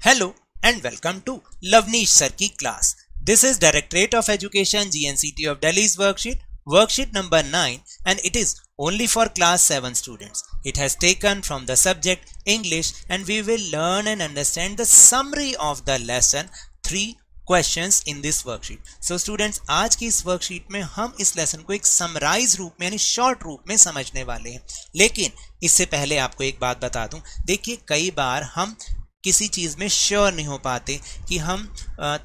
Hello and welcome to Lavneesh Sir की class. This is Directorate of Education GNCT of Delhi's worksheet number 9, and it is only for class 7 students. It has taken from the subject English, and we will learn and understand the summary of the lesson, 3 questions in this worksheet. So students, आज की इस worksheet में हम इस lesson को एक summarise रूप में यानी शॉर्ट रूप में समझने वाले हैं. लेकिन इससे पहले आपको एक बात बता दूं. देखिए, कई बार हम किसी चीज़ में श्योर नहीं हो पाते कि हम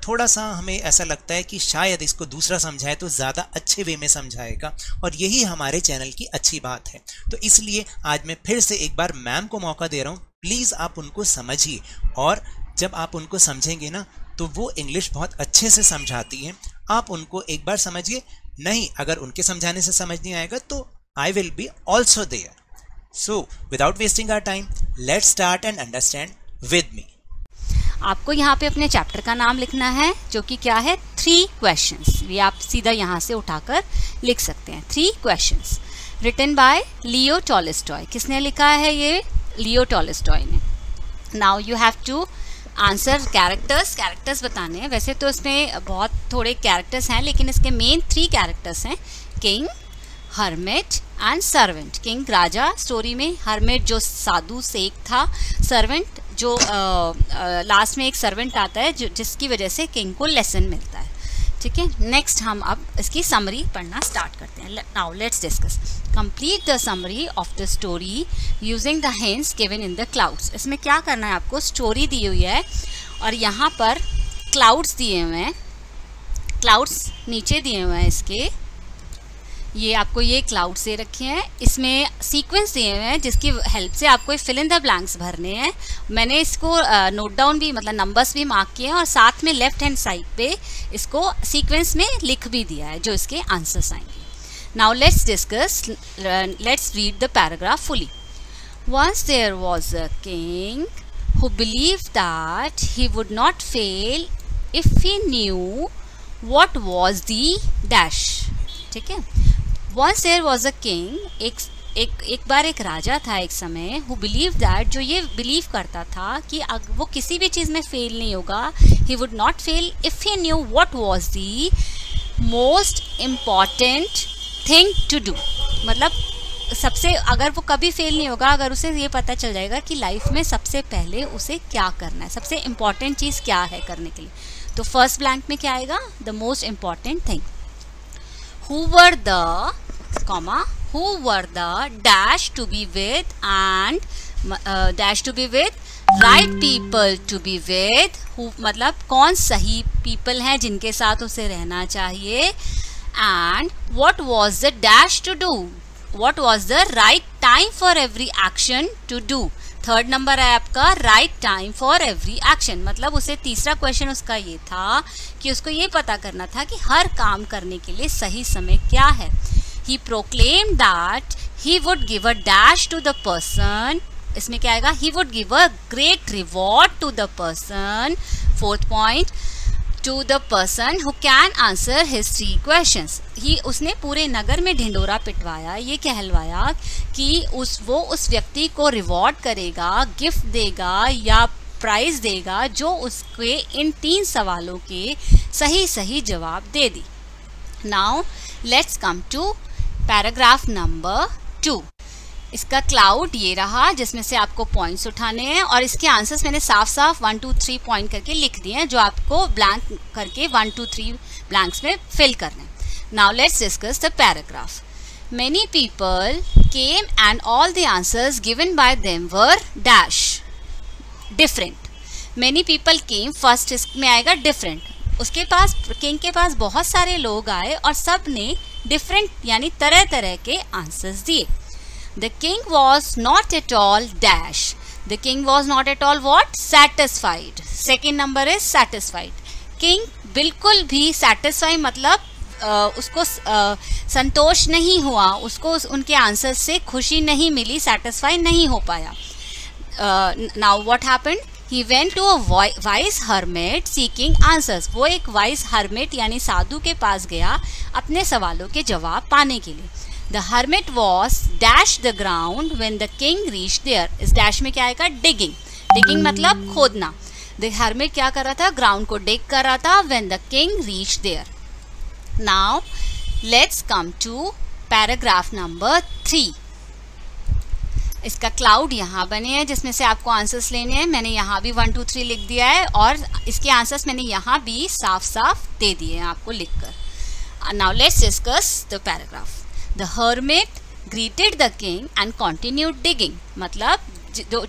थोड़ा सा हमें ऐसा लगता है कि शायद इसको दूसरा समझाए तो ज़्यादा अच्छे वे में समझाएगा, और यही हमारे चैनल की अच्छी बात है. तो इसलिए आज मैं फिर से एक बार मैम को मौका दे रहा हूँ. प्लीज़ आप उनको समझिए, और जब आप उनको समझेंगे ना तो वो इंग्लिश बहुत अच्छे से समझाती हैं. आप उनको एक बार समझिए. नहीं, अगर उनके समझाने से समझ नहीं आएगा तो I will be also there. So without wasting our time, let's start and understand with me. आपको यहाँ पे अपने चैप्टर का नाम लिखना है, जो कि क्या है 3 क्वेश्चंस. ये आप सीधा यहाँ से उठाकर लिख सकते हैं. 3 questions written by Leo Tolstoy. किसने लिखा है? ये लियो टॉलस्टॉय ने. Now you have to answer characters बताने हैं. वैसे तो इसमें बहुत थोड़े कैरेक्टर्स हैं, लेकिन इसके मेन 3 कैरेक्टर्स हैं: king, hermit and servant. King Raja story में, हर्मिट जो साधु सेक था, सर्वेंट जो लास्ट में एक सर्वेंट आता है जिसकी वजह से किंग को लेसन मिलता है. ठीक है, नेक्स्ट हम अब इसकी समरी पढ़ना स्टार्ट करते हैं. Now let's discuss. Complete the summary of the story using the hints given in the clouds. इसमें क्या करना है आपको? स्टोरी दी हुई है और यहाँ पर क्लाउड्स दिए हुए हैं. क्लाउड्स नीचे दिए हुए हैं इसके. ये आपको ये क्लाउड्स दे रखे हैं. इसमें सीक्वेंस दिए हुए हैं जिसकी हेल्प से आपको फिल इन द ब्लैंक्स भरने हैं. मैंने इसको नोट डाउन भी, मतलब नंबर्स भी मार्क किए हैं, और साथ में लेफ्ट हैंड साइड पे इसको सीक्वेंस में लिख भी दिया है जो इसके आंसर्स आएंगे. Now let's discuss. Let's read the paragraph fully. Once there was a king who believed that he would not fail if he knew what was the dash. ठीक है. Once there was a king, एक बार एक राजा था एक समय, who believed that, जो ये believe करता था कि वो किसी भी चीज़ में फेल नहीं होगा. he would not fail if he knew what was the most important thing to do. मतलब सबसे, अगर वो कभी फेल नहीं होगा अगर उसे ये पता चल जाएगा कि लाइफ में सबसे पहले उसे क्या करना है, सबसे इम्पॉर्टेंट चीज़ क्या है करने के लिए. तो फर्स्ट ब्लैंक में क्या आएगा? The most important thing. who were the dash to be with and dash to be with, right people to be with. who मतलब कौन सही people हैं जिनके साथ उसे रहना चाहिए. and what was the dash to do, what was the right time for every action to do. Third number है आपका right time for every action. मतलब उसे तीसरा क्वेश्चन उसका ये था कि उसको ये पता करना था कि हर काम करने के लिए सही समय क्या है. He proclaimed that he would give a dash to the person. इसमें क्या आएगा? He would give a great reward to the person. Fourth point, to the person who can answer his 3 questions. उसने पूरे नगर में ढिंडोरा पिटवाया, ये कहलवाया कि वो उस व्यक्ति को रिवॉर्ड करेगा, गिफ्ट देगा या प्राइज देगा जो उसके इन 3 सवालों के सही जवाब दे दी. Now let's come to paragraph number 2. इसका क्लाउड ये रहा जिसमें से आपको पॉइंट्स उठाने हैं, और इसके आंसर्स मैंने साफ 1 2 3 पॉइंट करके लिख दिए हैं, जो आपको ब्लैंक करके 1 2 3 ब्लैंक्स में फिल करने हैं. Now let's discuss the paragraph. Many people came and all the answers given by them were dash different. Many people came, first इसमें आएगा डिफरेंट. उसके पास, किंग के पास बहुत सारे लोग आए और सब ने डिफरेंट यानी तरह के आंसर्स दिए. The king was not at all dash. The king was not at all what? Satisfied. Second number is satisfied. King बिल्कुल भी satisfied मतलब उसको संतोष नहीं हुआ, उसको उनके आंसर से खुशी नहीं मिली, satisfied नहीं हो पाया. Now what happened? He went to a wise hermit seeking answers. वो एक wise hermit यानी साधु के पास गया अपने सवालों के जवाब पाने के लिए. The hermit was dash the ground when the king reached there. इस dash में क्या आएगा? Digging. Digging मतलब खोदना. द हर्मिट क्या कर रहा था, ग्राउंड को डिग कर रहा था when the king reach there. Now let's come to paragraph number 3. इसका क्लाउड यहाँ बने हैं जिसमें से आपको आंसर्स लेने हैं. मैंने यहाँ भी 1 2 3 लिख दिया है और इसके आंसर्स मैंने यहाँ भी साफ साफ दे दिए हैं आपको लिखकर. Now let's discuss the paragraph. The hermit greeted the king and continued digging. मतलब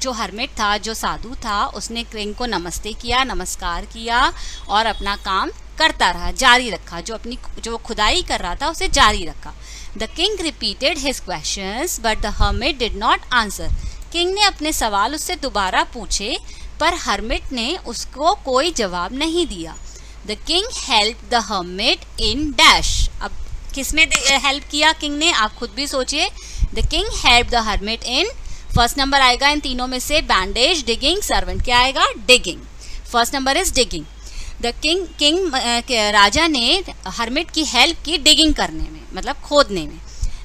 जो हर्मिट था, जो साधु था, उसने किंग को नमस्ते किया, नमस्कार किया और अपना काम करता रहा, जारी रखा. जो खुदाई कर रहा था उसे जारी रखा. The king repeated his questions, but the hermit did not answer. King ने अपने सवाल उससे दोबारा पूछे पर हर्मिट ने उसको कोई जवाब नहीं दिया. The king helped the hermit in dash. अब किसमें हेल्प किया किंग ने, आप खुद भी सोचिए. The king helped the hermit in, first number आएगा इन तीनों में से बैंडेज, डिगिंग, सर्वेंट. क्या आएगा, digging. First number is digging. The king राजा ने हर्मिट की हेल्प की डिगिंग करने में, मतलब खोदने में.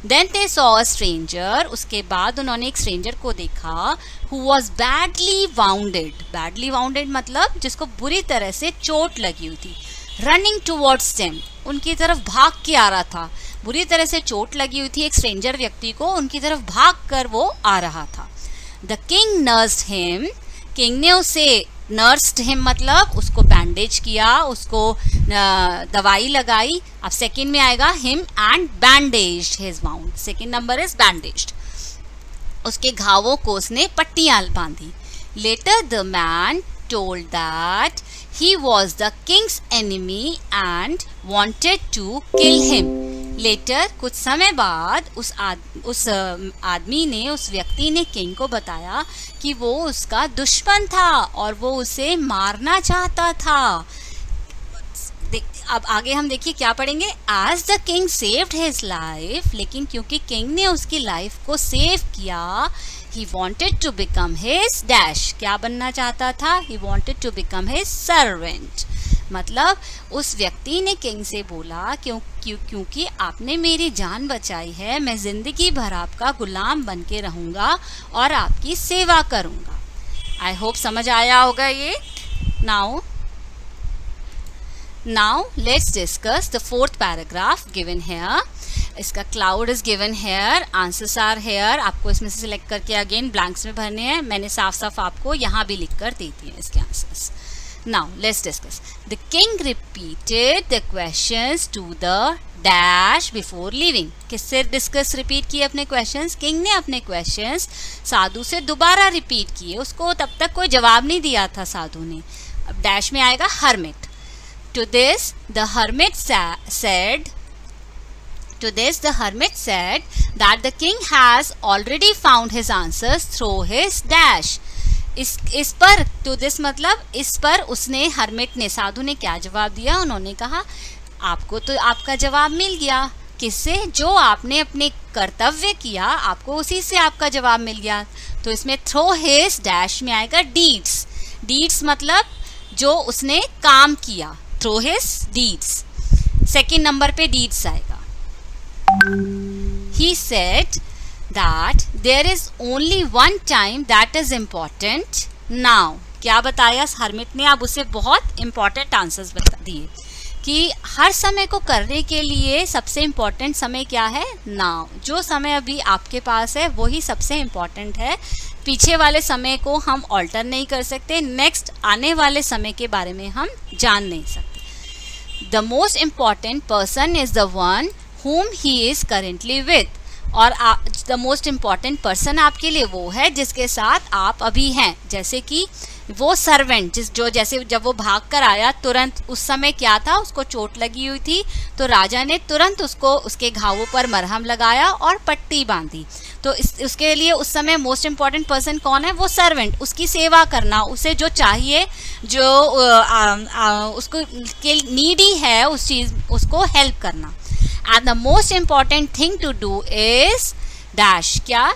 Then they saw a stranger. उसके बाद उन्होंने एक स्ट्रेंजर को देखा who was badly wounded. Badly wounded मतलब जिसको बुरी तरह से चोट लगी हुई थी. रनिंग टूवर्ड्स देम, उनकी तरफ भाग के आ रहा था. बुरी तरह से चोट लगी हुई थी एक स्ट्रेंजर व्यक्ति को, उनकी तरफ भाग कर वो आ रहा था. The king nursed him. King ने उसे नर्स्ड हिम मतलब उसको बैंडेज किया, उसको दवाई लगाई. अब सेकंड में आएगा him and bandaged his wound. Second number is bandaged. उसके घावों को उसने पट्टियां बांधी. Later the man told that he was the king's enemy and wanted to kill him. Later, कुछ समय बाद उस आदमी ने, उस व्यक्ति ने किंग को बताया कि वो उसका दुश्मन था और वो उसे मारना चाहता था. अब आगे हम देखिए क्या पढ़ेंगे. As the king saved his life, लेकिन क्योंकि किंग ने उसकी लाइफ को सेव किया, he wanted to become his dash. क्या बनना चाहता था, he wanted to become his servant. मतलब उस व्यक्ति ने किंग से बोला क्योंकि आपने मेरी जान बचाई है, मैं जिंदगी भर आपका गुलाम बन के रहूँगा और आपकी सेवा करूँगा. आई होप समझ आया होगा ये. Now let's discuss the fourth paragraph given here. इसका cloud is given here, answers are here. आपको इसमें से सिलेक्ट करके अगेन ब्लैंक्स में भरने हैं. मैंने साफ साफ आपको यहाँ भी लिख कर दी थी इसके answers. Now let's discuss. The king repeated the questions to the dash before leaving. किससे डिस्कस रिपीट किए अपने क्वेश्चंस? किंग ने अपने क्वेश्चंस साधु से दोबारा रिपीट किए. उसको तब तक कोई जवाब नहीं दिया था साधु ने. अब डैश में आएगा hermit. To this the hermit said that the king has already found his answers through his dash. इस पर to this मतलब इस पर उसने, हर्मिट ने, साधु ने क्या जवाब दिया? उन्होंने कहा आपको तो आपका जवाब मिल गया. किससे? जो आपने अपने कर्तव्य किया, आपको उसी से आपका जवाब मिल गया. तो इसमें through his dash में आएगा deeds. deeds मतलब जो उसने काम किया, through his deeds. Second number पे deeds आएगा. He said that there is only one time that is important now. क्या बताया हर्मिट ने? अब उसे बहुत इंपॉर्टेंट आंसर्स बता दिए कि हर समय को करने के लिए सबसे इम्पॉर्टेंट समय क्या है? नाउ. जो समय अभी आपके पास है वही सबसे इम्पॉर्टेंट है. पीछे वाले समय को हम ऑल्टर नहीं कर सकते. नेक्स्ट आने वाले समय के बारे में हम जान नहीं सकते. The most important person is the one whom he is currently with. और the most important person आपके लिए वो है जिसके साथ आप अभी हैं. जैसे कि वो सर्वेंट जैसे जब वो भाग कर आया तुरंत, उस समय क्या था, उसको चोट लगी हुई थी तो राजा ने तुरंत उसको उसके घावों पर मरहम लगाया और पट्टी बांधी. तो उसके लिए उस समय मोस्ट इम्पॉर्टेंट पर्सन कौन है? वो सर्वेंट. उसकी सेवा करना, उसे जो चाहिए, जो उसको के नीडी है उस चीज़, उसको हेल्प करना. And the most important thing to do is dash. क्या?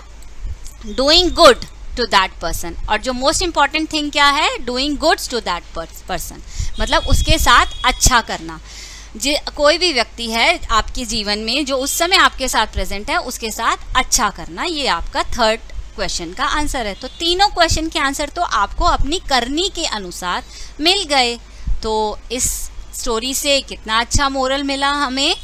Doing good to that person. और जो मोस्ट इम्पॉर्टेंट थिंग क्या है? Doing goods to that person. मतलब उसके साथ अच्छा करना. कोई भी व्यक्ति है आपके जीवन में जो उस समय आपके साथ प्रेजेंट है, उसके साथ अच्छा करना. ये आपका थर्ड क्वेश्चन का आंसर है। तो तीनों क्वेश्चन के आंसर तो आपको अपनी करनी के अनुसार मिल गए। तो इस स्टोरी से कितना अच्छा मोरल मिला हमें।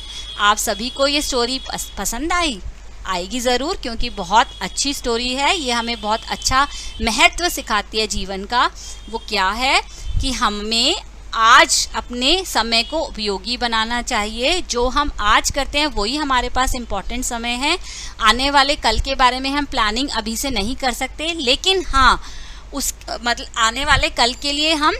आप सभी को ये स्टोरी पसंद आएगी ज़रूर, क्योंकि बहुत अच्छी स्टोरी है। ये हमें बहुत अच्छा महत्व सिखाती है जीवन का। वो क्या है कि हमें आज अपने समय को उपयोगी बनाना चाहिए। जो हम आज करते हैं वही हमारे पास इम्पोर्टेंट समय है। आने वाले कल के बारे में हम प्लानिंग अभी से नहीं कर सकते, लेकिन हाँ उस मतलब आने वाले कल के लिए हम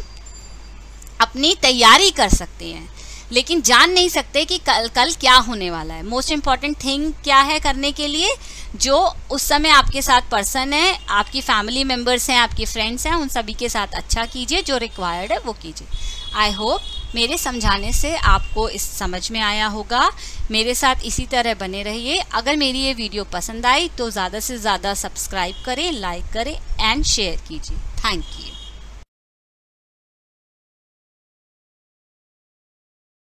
अपनी तैयारी कर सकते हैं, लेकिन जान नहीं सकते कि कल क्या होने वाला है। मोस्ट इम्पॉर्टेंट थिंग क्या है करने के लिए, जो उस समय आपके साथ पर्सन है, आपकी फैमिली मेम्बर्स हैं, आपके फ्रेंड्स हैं, उन सभी के साथ अच्छा कीजिए, जो रिक्वायर्ड है वो कीजिए। आई होप मेरे समझाने से आपको इस समझ में आया होगा। मेरे साथ इसी तरह बने रहिए। अगर मेरी ये वीडियो पसंद आई तो ज़्यादा से ज़्यादा सब्सक्राइब करें, लाइक करें एंड शेयर कीजिए। Thank you.